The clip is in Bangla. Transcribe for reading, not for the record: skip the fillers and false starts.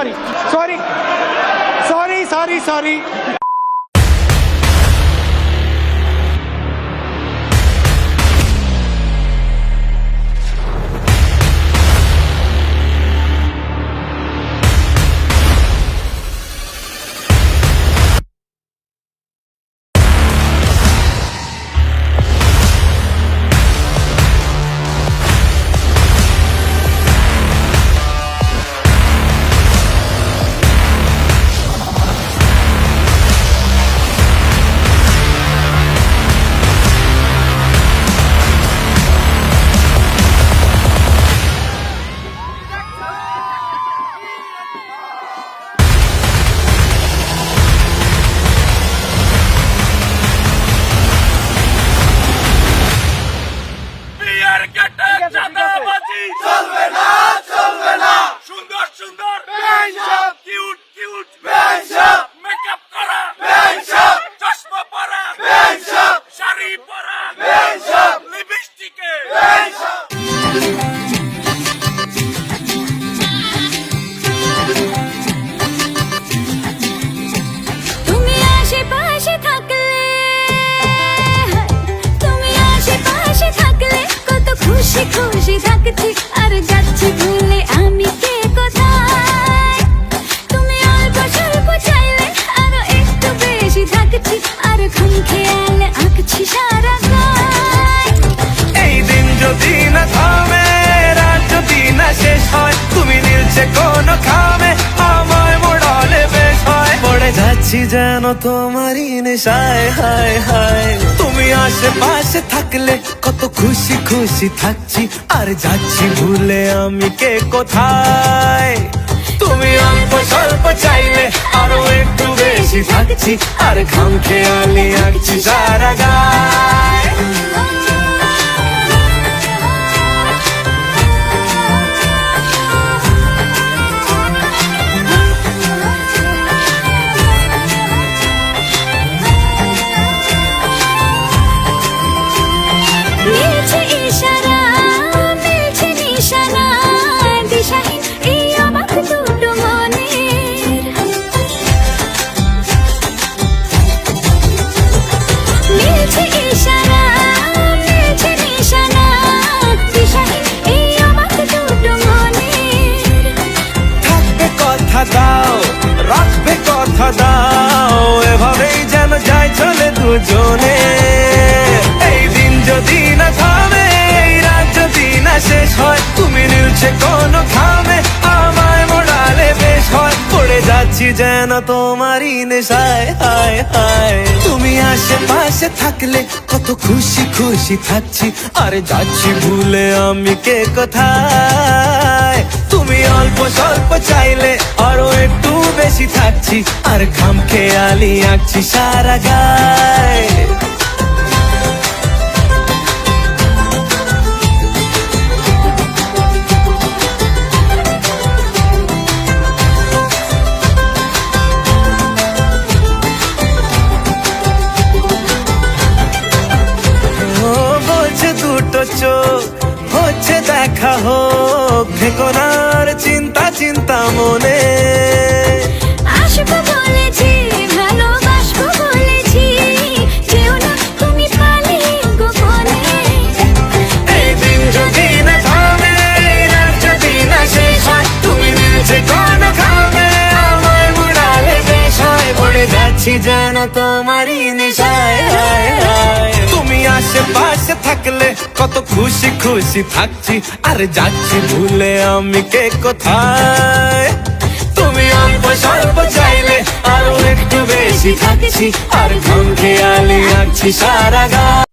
Sorry sorry sorry sorry sorry. চলবে না, চলবে না। সুন্দর সুন্দর কিউট কিউট মেকআপ করা চশমা পরা শাড়ি পরা লিপস্টিকে তুমি আশেপাশে থাকলে, তুমি আশেপাশে থাকলে কত খুশি খুশি থাকছি আর যাচ্ছি ভুলে আমি কে কোথায়। তুমি অল্প স্বল্প চাইলে আরো একটু বেশি থাকছি আর ঘুম খেয়ালে আঁকছি সারা গায়। এই দিন যদি না থামে, রাত যদি না শেষ হয়, তুমি নীলছে কোন খামে আমায় মোড়ালে বেশ হয়। পড়ে যাচ্ছি যেন তোমারই নেশায়, হায় হায়। তুমি আশেপাশে থাকলে কত খুশি খুশি থাকছি আর যাচ্ছি ভুলে আমি কে কোথায়। তুমি অল্প স্বল্প চাইলে আরো একটু বেশি থাকছি আর খাম খেয়ালি আঁকছি সারা গায়। মিলছে ইশারা, মিলছে নিশানা, দিশাহীন এই অবাক দুটো মনের। মিলছে ইশারা, মিলছে নিশানা, দিশাহীন এই অবাক দুটো মনের। থাকবে কথা দাও, রাখবে কথা দাও, এভাবেই যেন যায় চলে দুজনে। এই দিন যদি না থামে, এই রাত যদি না শেষ হয়, তুমি নীলছে কোন খামে আমায় মোড়ালে বেশ হয়। পড়ে যাচ্ছি যেন তোমারই নেশায়, হায় হায়। তুমি আশেপাশে থাকলে কত খুশি খুশি থাকছি আর যাচ্ছি ভুলে আমি কে কোথায়। তুমি অল্প স্বল্প চাইলে আরো একটু বেশি থাকছি আর খাম খেয়ালি আঁকছি সারা গায়। বলছে দুটো চোখ হচ্ছে দেখা হোক, ভেকনার চিন্তা চিন্তা মনে। আসবো বলেছি, ভালোবাসবো বলেছি, যেও না তুমি পালিয়ে গোপনে। এই দিন যদি না থামে, রাত যদি না শেষ হয়, তুমি নীলছে কোন খামে আমায় মোড়ালে বেশ হয়। পড়ে যাচ্ছি যেন তোমারই নেশায়, হায় হায়। তুমি আশেপাশে থাকলে কত খুশি খুশি থাকছি আর যাচ্ছি ভুলে আমি কে কোথায়। তুমি অল্প স্বল্প চাইলে আরো একটু বেশি থাকছি আর ঘুম খেয়ালি আঁকছি সারা গায়।